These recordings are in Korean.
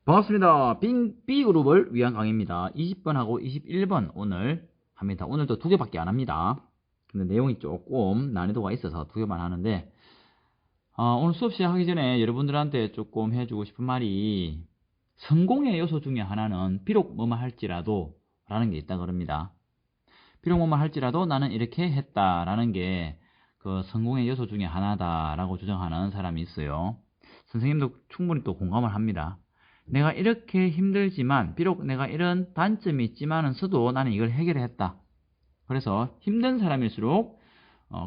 반갑습니다. B그룹을 위한 강의입니다. 20번하고 21번 오늘 합니다. 오늘도 두 개밖에 안 합니다. 근데 내용이 조금 난이도가 있어서 두 개만 하는데, 오늘 수업 시작하기 전에 여러분들한테 조금 해주고 싶은 말이, 성공의 요소 중에 하나는 비록 뭐뭐 할지라도 라는 게 있다 그럽니다. 비록 뭐뭐 할지라도 나는 이렇게 했다라는 게 그 성공의 요소 중에 하나다라고 주장하는 사람이 있어요. 선생님도 충분히 또 공감을 합니다. 내가 이렇게 힘들지만, 비록 내가 이런 단점이 있지만서도 나는 이걸 해결했다. 그래서 힘든 사람일수록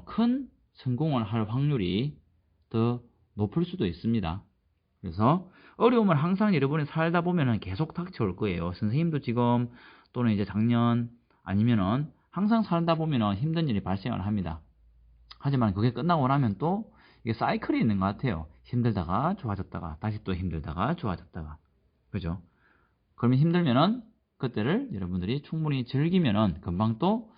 큰 성공을 할 확률이 더 높을 수도 있습니다. 그래서 어려움을 항상 여러분이 살다 보면은 계속 닥쳐올 거예요. 선생님도 지금 또는 이제 작년 아니면은 항상 살다 보면은 힘든 일이 발생을 합니다. 하지만 그게 끝나고 나면 또 이게 사이클이 있는 것 같아요. 힘들다가 좋아졌다가 다시 또 힘들다가 좋아졌다가, 그죠? 그러면 힘들면은 그때를 여러분들이 충분히 즐기면은 금방 또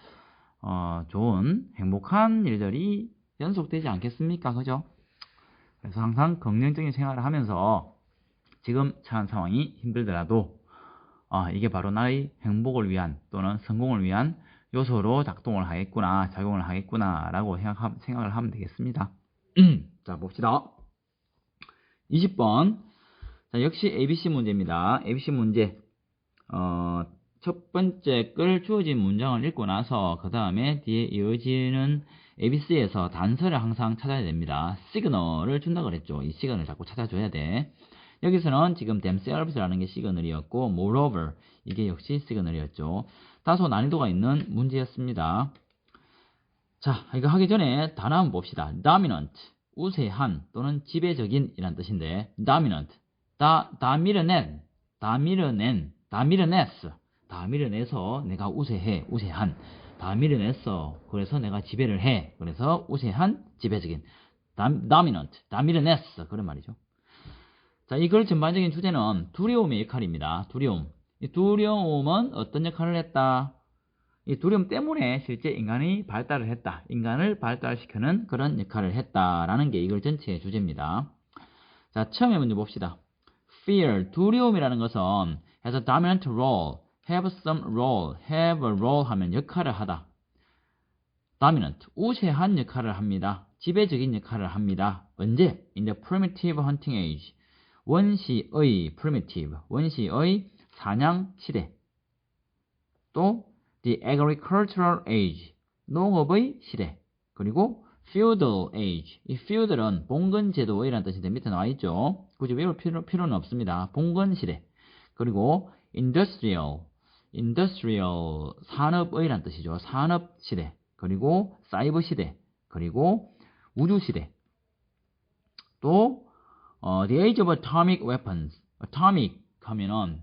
좋은 행복한 일들이 연속되지 않겠습니까? 그죠? 그래서 항상 긍정적인 생활을 하면서 지금 처한 상황이 힘들더라도 이게 바로 나의 행복을 위한 또는 성공을 위한 요소로 작동을 하겠구나, 작용을 하겠구나 라고 생각을 하면 되겠습니다. 자, 봅시다. 20번. 자, 역시 ABC 문제입니다. ABC 문제. 첫 번째 글 주어진 문장을 읽고 나서 그 다음에 뒤에 이어지는 ABC에서 단서를 항상 찾아야 됩니다. 시그널을 준다 그랬죠. 이 시그널을 자꾸 찾아줘야 돼. 여기서는 지금 themselves라는 게 시그널이었고 moreover 이게 역시 시그널이었죠. 다소 난이도가 있는 문제였습니다. 자, 이거 하기 전에 단어 한번 봅시다. dominant, 우세한 또는 지배적인 이란 뜻인데, dominant, 다 밀어내서 내가 우세해, 우세한, 다 밀어냈어. 그래서 내가 지배를 해. 그래서 우세한, 지배적인, dominant, 다 밀어냈어. 그런 말이죠. 자, 이걸 전반적인 주제는 두려움의 역할입니다. 두려움. 이 두려움은 어떤 역할을 했다? 이 두려움 때문에 실제 인간이 발달을 했다. 인간을 발달시키는 그런 역할을 했다라는 게 이걸 전체의 주제입니다. 자, 처음에 먼저 봅시다. Fear, 두려움이라는 것은 has a dominant role, have some role, have a role 하면 역할을 하다. dominant, 우세한 역할을 합니다. 지배적인 역할을 합니다. 언제? In the primitive hunting age. 원시의 primitive, 원시의 사냥 시대. 또 the agricultural age, 농업의 시대. 그리고 feudal age, 이 feudal은 봉건 제도의라는 뜻인데 밑에 나와 있죠. 굳이 외울 필요는 없습니다. 봉건 시대. 그리고 industrial, 산업의라는 뜻이죠. 산업 시대. 그리고 사이버 시대. 그리고 우주 시대. 또 the age of atomic weapons, atomic 하면은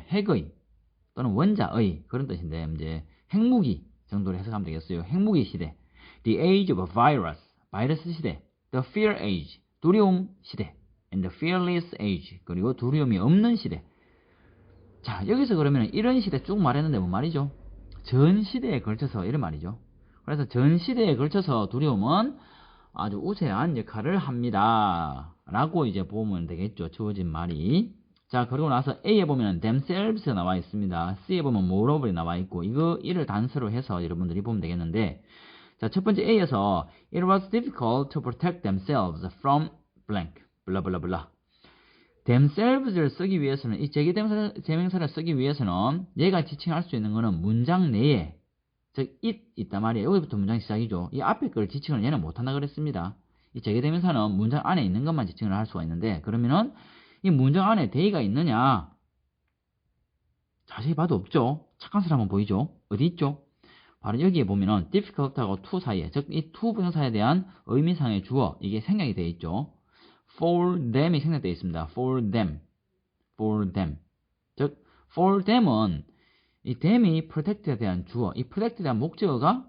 핵의 또는 원자의 그런 뜻인데 이제 핵무기 정도로 해석하면 되겠어요. 핵무기 시대. The age of virus, 바이러스 시대. The fear age, 두려움 시대. And the fearless age, 그리고 두려움이 없는 시대. 자, 여기서 그러면 이런 시대 쭉 말했는데 뭔 말이죠? 전 시대에 걸쳐서 이런 말이죠. 그래서 전 시대에 걸쳐서 두려움은 아주 우세한 역할을 합니다. 라고 이제 보면 되겠죠. 주어진 말이. 자, 그리고 나서 A에 보면 themselves 나와 있습니다. C에 보면 moreover이 나와 있고, 이를 단서로 해서 여러분들이 보면 되겠는데, 자, 첫 번째 A에서 it was difficult to protect themselves from blank, 블라블라블라. themselves를 쓰기 위해서는, 이 제기대명사를 쓰기 위해서는 얘가 지칭할 수 있는 거는 문장 내에, 즉 it 있단 말이에요. 여기부터 문장 시작이죠. 이 앞에 걸 지칭을 얘는 못한다 그랬습니다. 이 제기대명사는 문장 안에 있는 것만 지칭을 할 수가 있는데, 그러면은 이 문장 안에 they가 있느냐? 자세히 봐도 없죠. 착한 사람은 보이죠? 어디 있죠? 바로 여기에 보면은 difficult하고 to 사이에, 즉 이 to 부정사에 대한 의미상의 주어, 이게 생략이 되어 있죠. for them이 생략되어 있습니다. for them. 즉 for them은 이 them이 protect에 대한 주어, 이 protect에 대한 목적어가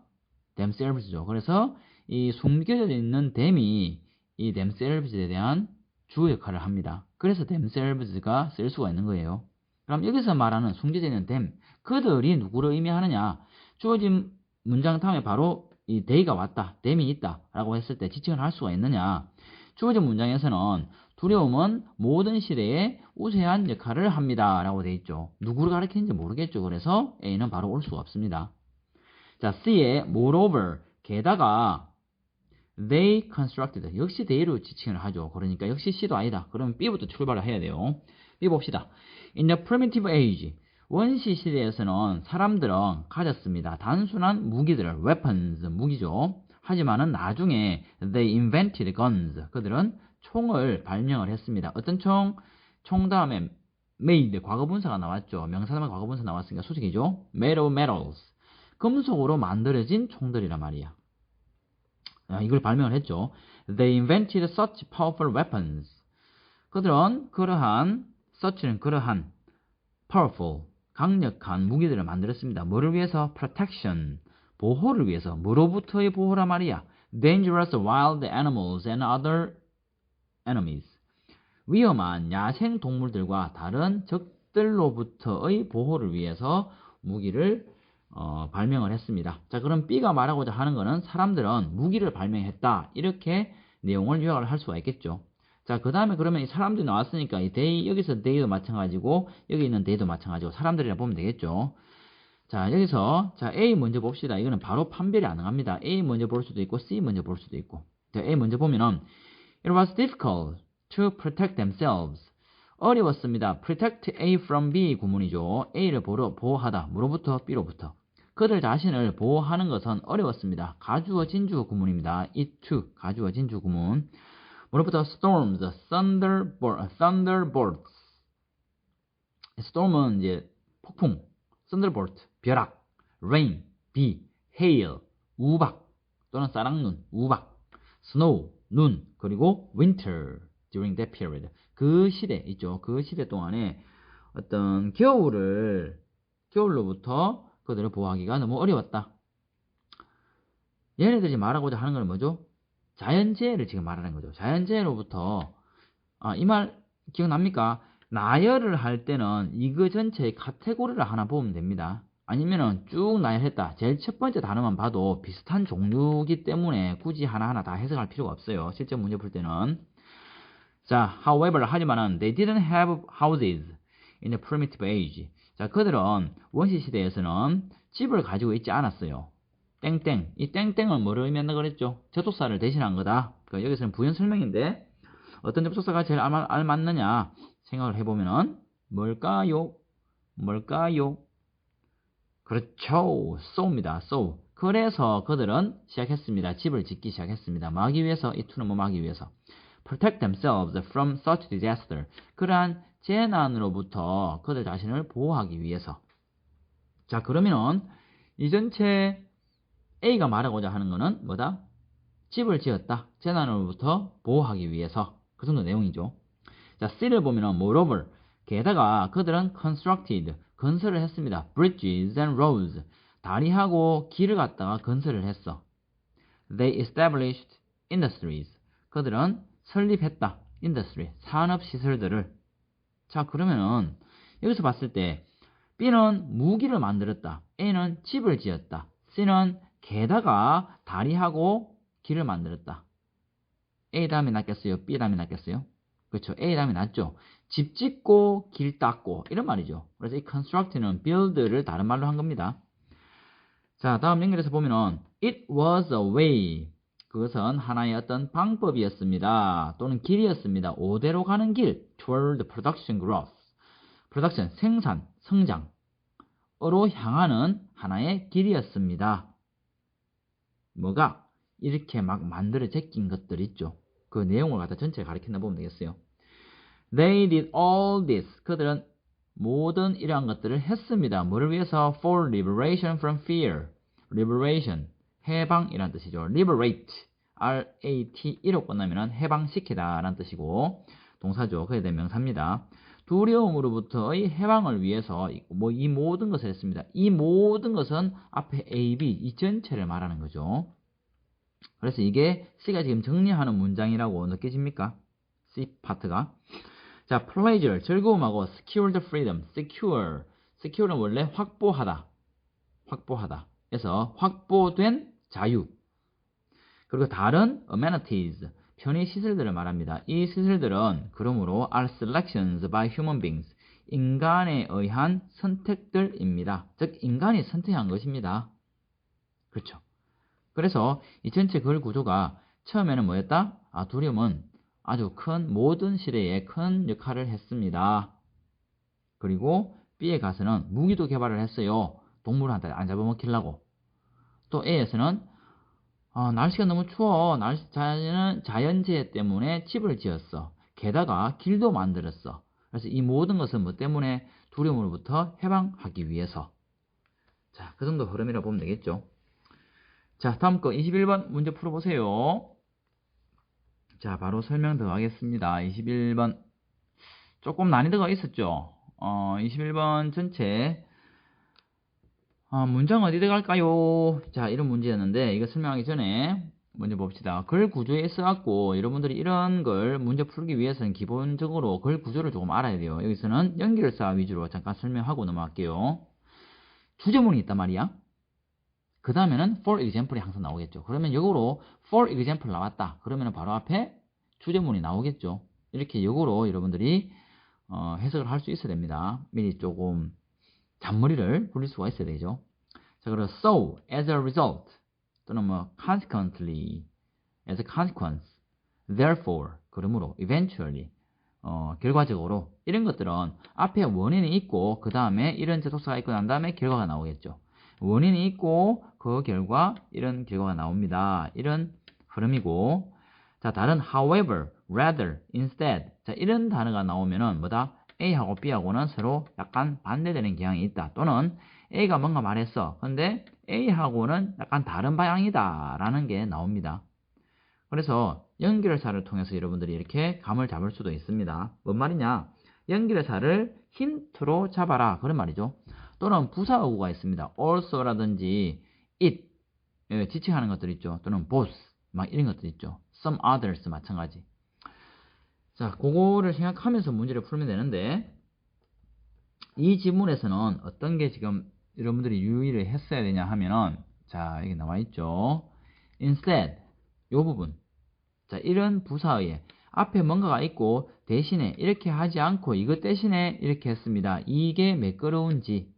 themselves죠. 그래서 이 숨겨져 있는 them이 이 themselves에 대한 주어 역할을 합니다. 그래서 themselves가 쓸 수가 있는 거예요. 그럼 여기서 말하는 숨겨져 있는 them, 그들이 누구를 의미하느냐? 주어진 문장 다음에 바로 이 they가 왔다, them이 있다 라고 했을 때 지칭을 할 수가 있느냐? 주어진 문장에서는 두려움은 모든 시대에 우세한 역할을 합니다. 라고 되어 있죠. 누구를 가리키는지 모르겠죠. 그래서 A는 바로 올 수가 없습니다. 자, C에 moreover, 게다가 they constructed, 역시 they로 지칭을 하죠. 그러니까 역시 C도 아니다. 그러면 B부터 출발을 해야 돼요. B 봅시다. In the primitive age, 원시 시대에서는 사람들은 가졌습니다. 단순한 무기들을, weapons, 무기죠. 하지만은 나중에 they invented guns, 그들은 총을 발명을 했습니다. 어떤 총? 총 다음에 made, 과거분사가 나왔죠. 명사 다음에 과거분사 나왔으니까 수식이죠. made of metals, 금속으로 만들어진 총들이란 말이야. 이걸 발명을 했죠. They invented such powerful weapons. 그들은 그러한, such는 그러한, powerful, 강력한 무기들을 만들었습니다. 뭐를 위해서? protection, 보호를 위해서. 뭐로부터의 보호란 말이야? dangerous wild animals and other enemies. 위험한 야생 동물들과 다른 적들로부터의 보호를 위해서 무기를 발명을 했습니다. 자, 그럼 B가 말하고자 하는 것은 사람들은 무기를 발명했다. 이렇게 내용을 요약을 할 수가 있겠죠. 자, 그 다음에 그러면 이 사람들이 나왔으니까 이 they, 여기서 they도 마찬가지고 여기 있는 they도 마찬가지고 사람들이라 보면 되겠죠. 자, 여기서 자 A 먼저 봅시다. 이거는 바로 판별이 안 나갑니다. A 먼저 볼 수도 있고 C 먼저 볼 수도 있고. 자, A 먼저 보면은 It was difficult to protect themselves. 어려웠습니다. protect A from B 구문이죠. A를 보호하다. 뭐로부터? B로부터. 그들 자신을 보호하는 것은 어려웠습니다. 가주어 진주어 구문입니다. it to, 가주어 진주어 구문. 뭐로부터? storms, thunderbolts. storm은 이제 폭풍, thunderbolt, 벼락, rain, 비, hail, 우박 또는 싸락눈, 우박, snow, 눈, 그리고 winter during that period. 그 시대 있죠. 그 시대 동안에 어떤 겨울로부터 그들을 보호하기가 너무 어려웠다. 얘네들이 말하고자 하는 건 뭐죠? 자연재해를 지금 말하는 거죠. 자연재해로부터 이 말 기억납니까? 나열을 할 때는 이거 전체의 카테고리를 하나 보면 됩니다. 아니면은 쭉 나열했다. 제일 첫 번째 단어만 봐도 비슷한 종류이기 때문에 굳이 하나하나 다 해석할 필요가 없어요. 실제 문제 풀 때는. 자, however, 하지만은 they didn't have houses in the primitive age. 자, 그들은 원시 시대에서는 집을 가지고 있지 않았어요. 땡땡. 이 땡땡은 뭐를 의미한다 그랬죠? 접속사를 대신한 거다. 그러니까 여기서는 부연 설명인데 어떤 접속사가 제일 알맞느냐 생각을 해보면은 뭘까요? 그렇죠. so입니다. so. 그래서 그들은 시작했습니다. 집을 짓기 시작했습니다. 뭐 하기 위해서? 이 to는 뭐 하기 위해서? protect themselves from such disaster. 그러한 재난으로부터 그들 자신을 보호하기 위해서. 자, 그러면은 이 전체 A가 말하고자 하는 거는 뭐다? 집을 지었다. 재난으로부터 보호하기 위해서. 그 정도 내용이죠. 자, C를 보면은 moreover, 게다가 그들은 constructed, 건설을 했습니다. bridges and roads, 다리하고 길을 갖다가 건설을 했어. They established industries, 그들은 설립했다. industry, 산업시설들을. 자, 그러면은 여기서 봤을 때 B는 무기를 만들었다. A는 집을 지었다. C는 게다가 다리하고 길을 만들었다. A 다음에 낫겠어요? B 다음에 낫겠어요? 그렇죠. A 다음에 낫죠. 집 짓고 길 닦고 이런 말이죠. 그래서 이 construct는 build를 다른 말로 한 겁니다. 자, 다음 연결해서 보면은 it was a way, 그것은 하나의 어떤 방법이었습니다. 또는 길이었습니다. 오대로 가는 길, toward production growth. production, 생산, 성장으로 향하는 하나의 길이었습니다. 뭐가? 이렇게 막 만들어 제낀 것들 있죠. 그 내용을 갖다 전체를 가리킨다 보면 되겠어요. They did all this. 그들은 모든 이러한 것들을 했습니다. 뭐를 위해서? For liberation from fear. liberation, 해방이란 뜻이죠. liberate, R-A-T-E로 끝나면 해방시키다 라는 뜻이고 동사죠. 그에 대한 명사입니다. 두려움으로부터의 해방을 위해서 이 모든 것을 했습니다. 이 모든 것은 앞에 A, B 이 전체를 말하는 거죠. 그래서 이게 C가 지금 정리하는 문장이라고 느껴집니까? C 파트가. 자, pleasure, 즐거움하고 secure the freedom, secure는 원래 확보하다. 그래서 확보된 자유. 그리고 다른 amenities, 편의 시설들을 말합니다. 이 시설들은 그러므로 are selections by human beings. 인간에 의한 선택들입니다. 즉 인간이 선택한 것입니다. 그렇죠. 그래서 이 전체 글 구조가 처음에는 뭐였다? 두려움은 아주 큰 모든 시대에 큰 역할을 했습니다. 그리고 B에 가서는 무기도 개발을 했어요. 동물한테 안 잡아먹히려고. 또 A에서는 날씨가 너무 추워. 자연재해 때문에 집을 지었어. 게다가 길도 만들었어. 그래서 이 모든 것은 뭐 때문에 두려움으로부터 해방하기 위해서. 자, 그 정도 흐름이라 보면 되겠죠. 자, 다음 거 21번 문제 풀어보세요. 자, 바로 설명 들어가겠습니다. 21번. 조금 난이도가 있었죠. 21번 전체 문장 어디 들어갈까요? 자, 이런 문제였는데 이거 설명하기 전에 먼저 봅시다. 글 구조에 써갖고 여러분들이 이런 걸 문제 풀기 위해서는 기본적으로 글 구조를 조금 알아야 돼요. 여기서는 연결사 위주로 잠깐 설명하고 넘어갈게요. 주제문이 있단 말이야. 그 다음에는 for example이 항상 나오겠죠. 그러면 역으로 for example 나왔다. 그러면 바로 앞에 주제문이 나오겠죠. 이렇게 역으로 여러분들이 해석을 할 수 있어야 됩니다. 미리 조금 잔머리를 굴릴 수가 있어야 되죠. 자, 그리고 so, as a result 또는 뭐 consequently, as a consequence, therefore, 그러므로, eventually, 결과적으로 이런 것들은 앞에 원인이 있고 그 다음에 이런 제독사가 있고 난 다음에 결과가 나오겠죠. 원인이 있고 그 결과 이런 결과가 나옵니다. 이런 흐름이고, 자, 다른 however, rather, instead, 자, 이런 단어가 나오면은 뭐다? A하고 B하고는 서로 약간 반대되는 경향이 있다. 또는 A가 뭔가 말했어. 근데 A하고는 약간 다른 방향이다 라는 게 나옵니다. 그래서 연결사를 통해서 여러분들이 이렇게 감을 잡을 수도 있습니다. 뭔 말이냐? 연결사를 힌트로 잡아라. 그런 말이죠. 또는 부사어구가 있습니다. also라든지 it, 지칭하는 것들 있죠. 또는 both, 막 이런 것들 있죠. some others 마찬가지. 자, 그거를 생각하면서 문제를 풀면 되는데, 이 지문에서는 어떤 게 지금 여러분들이 유의를 했어야 되냐 하면은, 자, 여기 나와 있죠. instead, 요 부분. 자, 이런 부사의 앞에 뭔가가 있고 대신에 이렇게 하지 않고 이것 대신에 이렇게 했습니다. 이게 매끄러운지,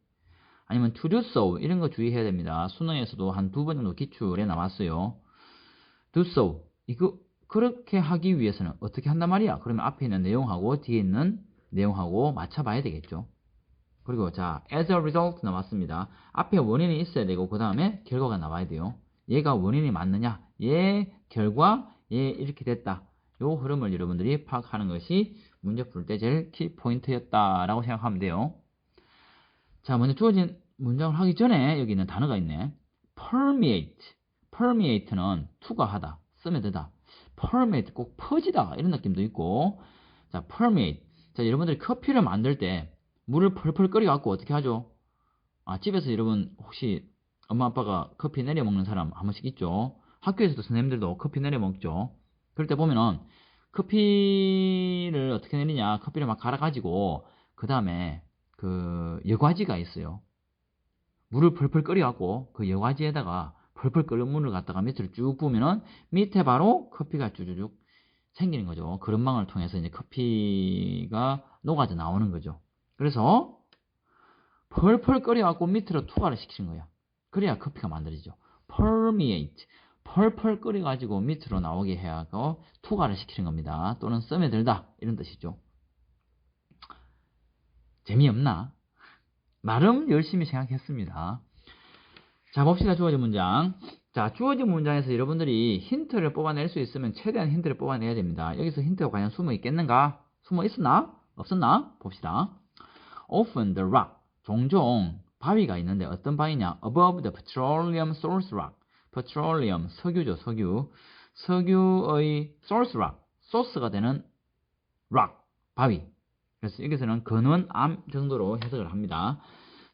아니면 to do so, 이런 거 주의해야 됩니다. 수능에서도 한 2번 정도 기출에 나왔어요. do so, 이거 그렇게 하기 위해서는 어떻게 한단 말이야? 그러면 앞에 있는 내용하고 뒤에 있는 내용하고 맞춰봐야 되겠죠. 그리고 자, as a result 나왔습니다. 앞에 원인이 있어야 되고 그 다음에 결과가 나와야 돼요. 얘가 원인이 맞느냐? 얘 결과, 얘 이렇게 됐다. 요 흐름을 여러분들이 파악하는 것이 문제 풀 때 제일 키포인트였다라고 생각하면 돼요. 자, 먼저 주어진 문장을 하기 전에 여기 있는 단어가 있네. permeate. permeate는 투과하다, 스며들다. permeate 꼭 퍼지다 이런 느낌도 있고, 자, permeate. 자, 여러분들이 커피를 만들 때 물을 펄펄 끓여 갖고 어떻게 하죠? 집에서 여러분 혹시 엄마 아빠가 커피 내려 먹는 사람 한 번씩 있죠. 학교에서도 선생님들도 커피 내려 먹죠. 그럴 때 보면은 커피를 어떻게 내리냐? 커피를 막 갈아 가지고 그 다음에 그 여과지가 있어요. 물을 펄펄 끓여 갖고 그 여과지에다가 펄펄 끓는 물을 갖다가 밑으로 쭉 부으면은 밑에 바로 커피가 쭉쭉쭉 생기는 거죠. 그런망을 통해서 이제 커피가 녹아져 나오는 거죠. 그래서 펄펄 끓여갖고 밑으로 투과를 시키는 거야. 그래야 커피가 만들어지죠. permeate. 펄펄 끓여가지고 밑으로 나오게 해야하고 투과를 시키는 겁니다. 또는 스며들다 이런 뜻이죠. 재미없나? 나름 열심히 생각했습니다. 자, 봅시다. 주어진 문장. 자, 주어진 문장에서 여러분들이 힌트를 뽑아낼 수 있으면 최대한 힌트를 뽑아내야 됩니다. 여기서 힌트가 과연 숨어 있겠는가? 숨어 있었나? 없었나? 봅시다. Often the rock. 종종 바위가 있는데 어떤 바위냐? Above the petroleum source rock. petroleum, 석유죠, 석유. 석유의 source rock. 소스가 되는 rock, 바위. 그래서 여기서는 근원암 정도로 해석을 합니다.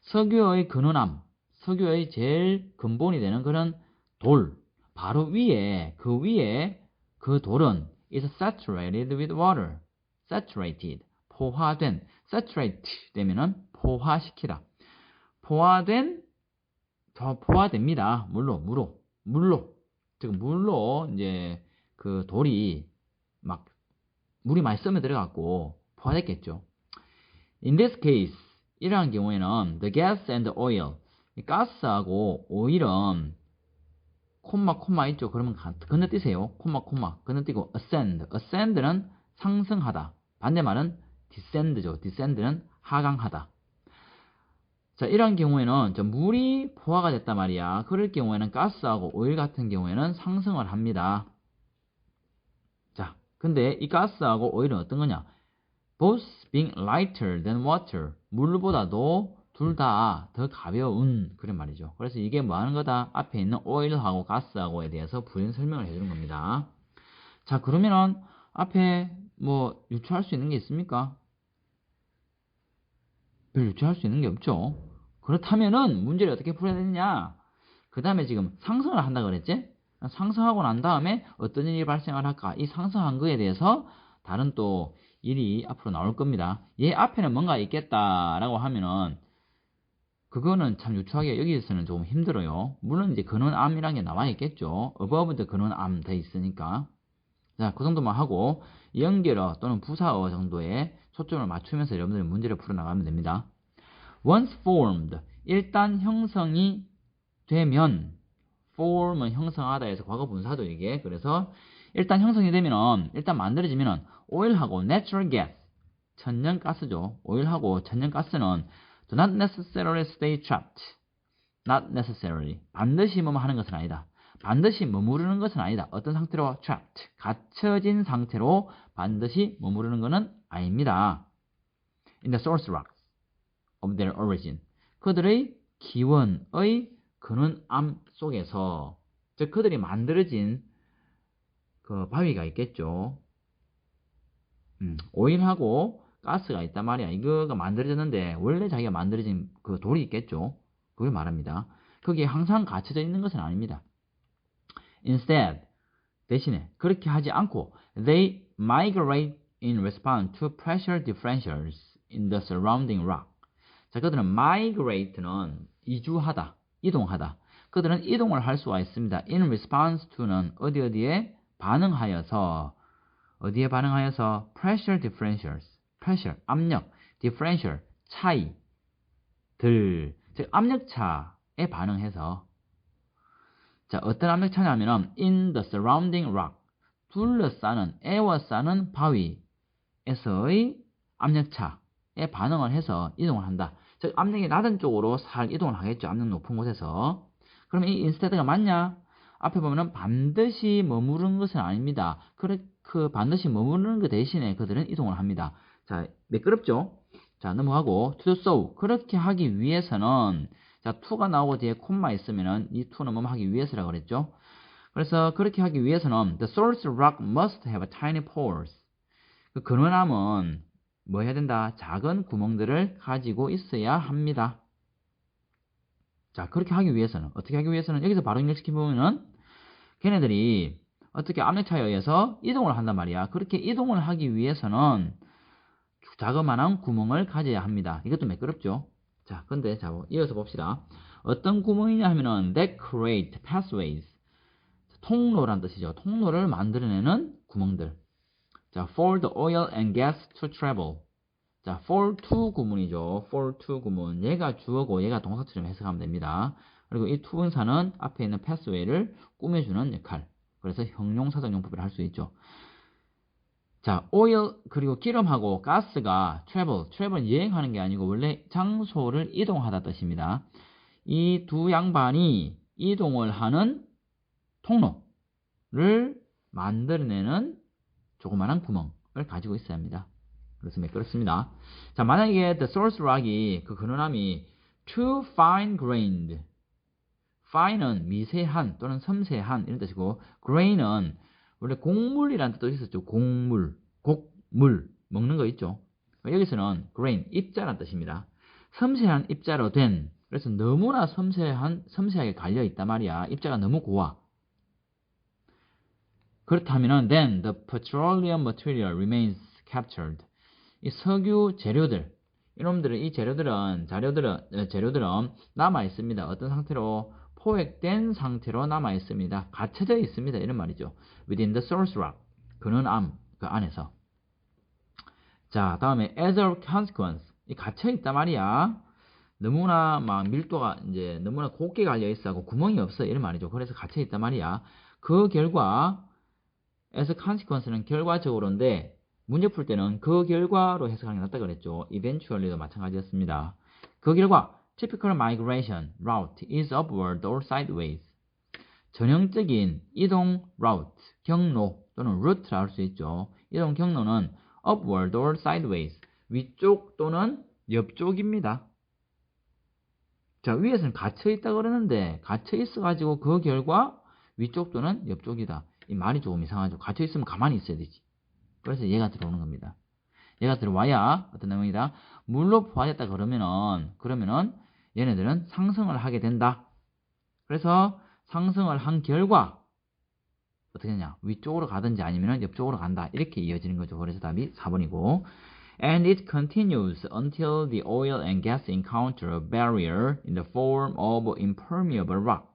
석유의 근원암, 석유의 제일 근본이 되는 그런 돌, 바로 위에, 그 돌은 is saturated with water. saturated, 포화된, saturate 되면은 포화시키다. 포화됩니다. 물로. 즉, 물로 이제 그 돌이 막 물이 많이 스며 들어갔고 포화됐겠죠. In this case, 이러한 경우에는 the gas and the oil, 이 가스하고 오일은 콤마 있죠. 그러면 건너뛰세요. 콤마 건너뛰고 ascend는 상승하다. 반대말은 descend죠. descend는 하강하다. 자, 이런 경우에는 물이 포화가 됐단 말이야. 그럴 경우에는 가스하고 오일 같은 경우에는 상승을 합니다. 자, 근데 이 가스하고 오일은 어떤 거냐? Both being lighter than water. 물보다도 둘 다 더 가벼운 그런 말이죠. 그래서 이게 뭐 하는 거다? 앞에 있는 오일하고 가스하고에 대해서 부연 설명을 해주는 겁니다. 자, 그러면은 앞에 뭐 유추할 수 있는 게 있습니까? 별 유추할 수 있는 게 없죠. 그렇다면은 문제를 어떻게 풀어야 되느냐? 그 다음에 지금 상승을 한다 그랬지? 상승하고 난 다음에 어떤 일이 발생을 할까? 이 상승한 거에 대해서 다른 또 일이 앞으로 나올 겁니다. 얘 앞에는 뭔가 있겠다라고 하면은 그거는 참 유추하기가 여기서는 조금 힘들어요. 물론 이제 근원암이라는 게 나와 있겠죠. above the 근원암 돼 있으니까. 자, 그 정도만 하고 연결어 또는 부사어 정도에 초점을 맞추면서 여러분들이 문제를 풀어나가면 됩니다. Once formed, 일단 형성이 되면, form은 형성하다 해서 과거 분사도 이게. 그래서 일단 형성이 되면은, 일단 만들어지면은 오일하고 natural gas, 천연가스죠. 오일하고 천연가스는 do not necessarily stay trapped. not necessarily. 반드시 뭐뭐 하는 것은 아니다. 반드시 머무르는 것은 아니다. 어떤 상태로? trapped. 갇혀진 상태로 반드시 머무르는 것은 아닙니다. in the source rocks of their origin. 그들의 기원의 근원암 속에서, 즉 그들이 만들어진 그 바위가 있겠죠. 오일하고 가스가 있단 말이야. 이거가 만들어졌는데 원래 자기가 만들어진 그 돌이 있겠죠. 그걸 말합니다. 거기에 항상 갇혀져 있는 것은 아닙니다. Instead, 대신에 그렇게 하지 않고 they migrate in response to pressure differentials in the surrounding rock. 자, 그들은 migrate는 이주하다, 이동하다. 그들은 이동을 할 수가 있습니다. in response to는 어디에 반응하여서, 어디에 반응하여서 pressure differentials, pressure, 압력, differential, 차이, 즉 압력차에 반응해서. 자, 어떤 압력차냐면은 in the surrounding rock, 둘러싸는, 에워싸는 바위에서의 압력차에 반응을 해서 이동을 한다. 즉 압력이 낮은 쪽으로 살 이동을 하겠죠. 압력 높은 곳에서. 그러면 이 instead가 맞냐? 앞에 보면은 반드시 머무르는 것은 아닙니다. 그 반드시 머무르는 것 대신에 그들은 이동을 합니다. 자, 매끄럽죠? 자, 넘어가고 to do so. 그렇게 하기 위해서는, 자, to가 나오고 뒤에 콤마 있으면은 이 to는 뭐 하기 위해서라고 그랬죠? 그래서 그렇게 하기 위해서는 the source rock must have tiny pores. 그 근원암은 뭐 해야 된다? 작은 구멍들을 가지고 있어야 합니다. 자, 그렇게 하기 위해서는, 어떻게 하기 위해서는, 여기서 바로 입력시켜보면은 걔네들이 어떻게 압력차에 의해서 이동을 한단 말이야. 그렇게 이동을 하기 위해서는 자그마한 구멍을 가져야 합니다. 이것도 매끄럽죠? 자, 근데 자, 이어서 봅시다. 어떤 구멍이냐 하면은 that create pathways. 통로란 뜻이죠. 통로를 만들어내는 구멍들. 자, for the oil and gas to travel. 자, for to 구문이죠. for to 구문. 얘가 주어고 얘가 동사처럼 해석하면 됩니다. 그리고 이 to 분사는 앞에 있는 pathway를 꾸며주는 역할. 그래서 형용사적용법을 할 수 있죠. 자, oil 그리고 기름하고 가스가 travel 여행하는 게 아니고 원래 장소를 이동하다 뜻입니다. 이 두 양반이 이동을 하는 통로를 만들어내는 조그마한 구멍을 가지고 있어야 합니다. 그래서 매끄럽습니다. 자, 만약에 the source rock이 그 근원암이 too fine grained, fine은 미세한 또는 섬세한 이런 뜻이고 grain은 원래 곡물이라는 뜻도 있었죠. 곡물 먹는 거 있죠. 여기서는 grain 입자란 뜻입니다. 섬세한 입자로 된, 그래서 너무나 섬세하게 갈려 있단 말이야. 입자가 너무 고와. 그렇다면은 then the petroleum material remains captured. 이 석유 재료들, 이 재료들은 남아 있습니다. 어떤 상태로? 포획된 상태로 남아 있습니다. 갇혀져 있습니다. 이런 말이죠. within the source rock. 근원암, 그 안에서. 자, 다음에 as a consequence. 이 갇혀 있단 말이야. 너무나 막 밀도가 이제 너무나 곱게 갈려 있어 고 구멍이 없어 이런 말이죠. 그래서 갇혀 있단 말이야. 그 결과 as a consequence는 결과적으로인데 문제 풀 때는 그 결과로 해석하는 게 낫다 그랬죠. eventually도 마찬가지였습니다. 그 결과 typical migration route is upward or sideways. 전형적인 이동 route, 경로 또는 route라 할 수 있죠. 이동 경로는 upward or sideways, 위쪽 또는 옆쪽입니다. 자, 위에서는 갇혀 있다 그러는데 갇혀 있어 가지고 그 결과 위쪽 또는 옆쪽이다. 이 말이 조금 이상하죠. 갇혀 있으면 가만히 있어야 되지. 그래서 얘가 들어오는 겁니다. 얘가 들어와야 어떤 내용이다. 물로 포화됐다 그러면은 얘네들은 상승을 하게 된다. 그래서 상승을 한 결과 어떻게 되냐? 위쪽으로 가든지 아니면 옆쪽으로 간다. 이렇게 이어지는 거죠. 그래서 답이 4번이고. And it continues until the oil and gas encounter a barrier in the form of impermeable rock.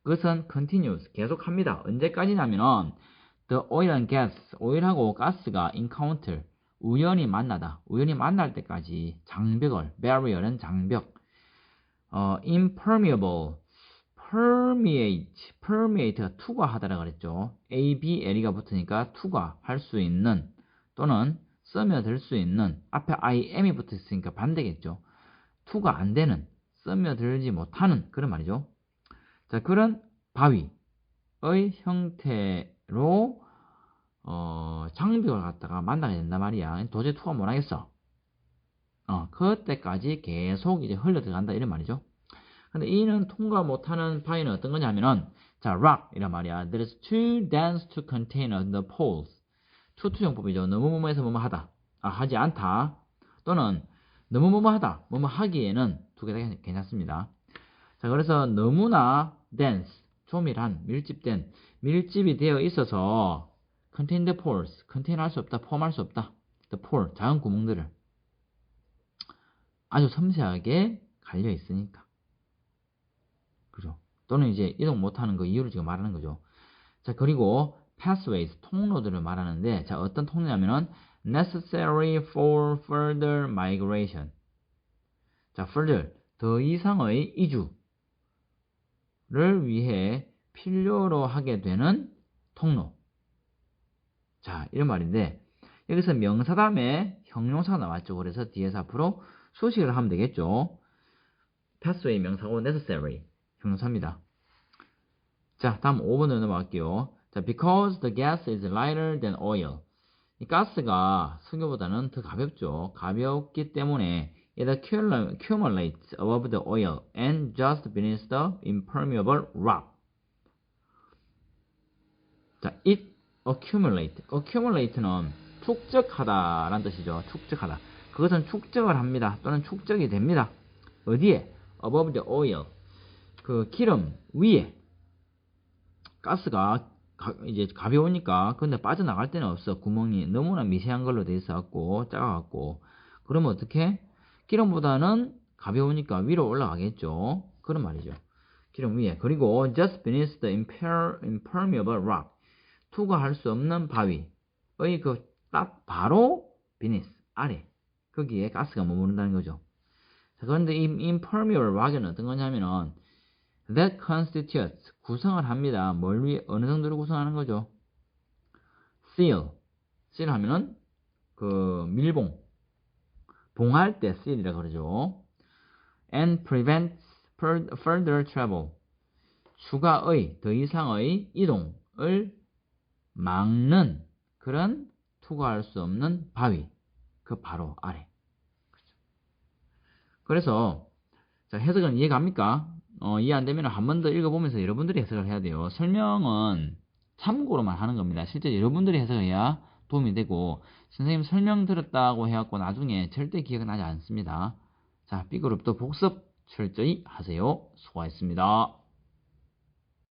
그것은 continues, 계속합니다. 언제까지냐면은 the oil and gas, 오일하고 가스가 encounter, 우연히 만나다. 우연히 만날 때까지 장벽을, barrier은 장벽, impermeable, permeate가 투과하다라 그랬죠. A, B, L이가 붙으니까 투과할 수 있는 또는 스며들 수 있는 앞에 IM이 붙어 있으니까 반대겠죠. 투과 안 되는, 스며들지 못하는 그런 말이죠. 자, 그런 바위의 형태로 장벽을 갖다가 만나게 된단 말이야. 도저히 투과 못 하겠어. 그때까지 계속 이제 흘러 들어간다 이런 말이죠. 근데 이는 통과 못하는 바위는 어떤 거냐면은 자, rock 이란 말이야. There is too dense to contain the poles. 투투정법이죠. 너무 뭐뭐해서 뭐뭐 하다. 하지 않다. 또는 너무 뭐뭐 하다. 뭐뭐 하기에는 두 개 다 괜찮습니다. 자, 그래서 너무나 dense, 조밀한, 밀집이 되어 있어서 contain the pores, contain 할 수 없다, 포함할 수 없다. the pore, 작은 구멍들을 아주 섬세하게 갈려 있으니까. 그죠? 또는 이제 이동 못하는 그 이유를 지금 말하는 거죠. 자, 그리고 pathways, 통로들을 말하는데, 자, 어떤 통로냐면은 necessary for further migration. 자, further, 더 이상의 이주를 위해 필요로 하게 되는 통로. 자, 이런 말인데, 여기서 명사 다음에 형용사가 나왔죠. 그래서 뒤에서 앞으로 수식을 하면 되겠죠. pathway 명사고 necessary 형용사입니다. 자, 다음 5번으로 넘어갈게요. 자, because the gas is lighter than oil. 이 가스가 석유보다는 더 가볍죠. 가볍기 때문에 it accumulates above the oil and just beneath the impermeable rock. 자, it accumulate는 축적하다라는 뜻이죠. 축적하다. 그것은 축적을 합니다. 또는 축적이 됩니다. 어디에? above the oil. 그 기름 위에 가스가 이제 가벼우니까 근데 빠져나갈 데는 없어. 구멍이 너무나 미세한 걸로 돼 있어갖고 작아갖고 그러면 어떻게? 기름보다는 가벼우니까 위로 올라가겠죠. 그런 말이죠. 기름 위에. 그리고 just beneath the impermeable rock. 투과할 수 없는 바위의 그 딱 바로 beneath 아래 거기에 가스가 머무른다는 거죠. 자, 그런데 이 impermeable rock은 어떤 거냐면은 that constitutes 구성을 합니다. 뭘 위해 어느 정도로 구성하는 거죠? seal 하면은 그 밀봉 봉할 때 seal이라 그러죠. and prevents further travel 추가의 더 이상의 이동을 막는 그런 투과할 수 없는 바위 그 바로 아래. 그래서 자, 해석은 이해갑니까? 이해 안 되면 한 번 더 읽어보면서 여러분들이 해석을 해야 돼요. 설명은 참고로만 하는 겁니다. 실제 여러분들이 해석해야 도움이 되고 선생님 설명 들었다고 해갖고 나중에 절대 기억은 나지 않습니다. 자, B그룹도 복습 철저히 하세요. 수고하셨습니다.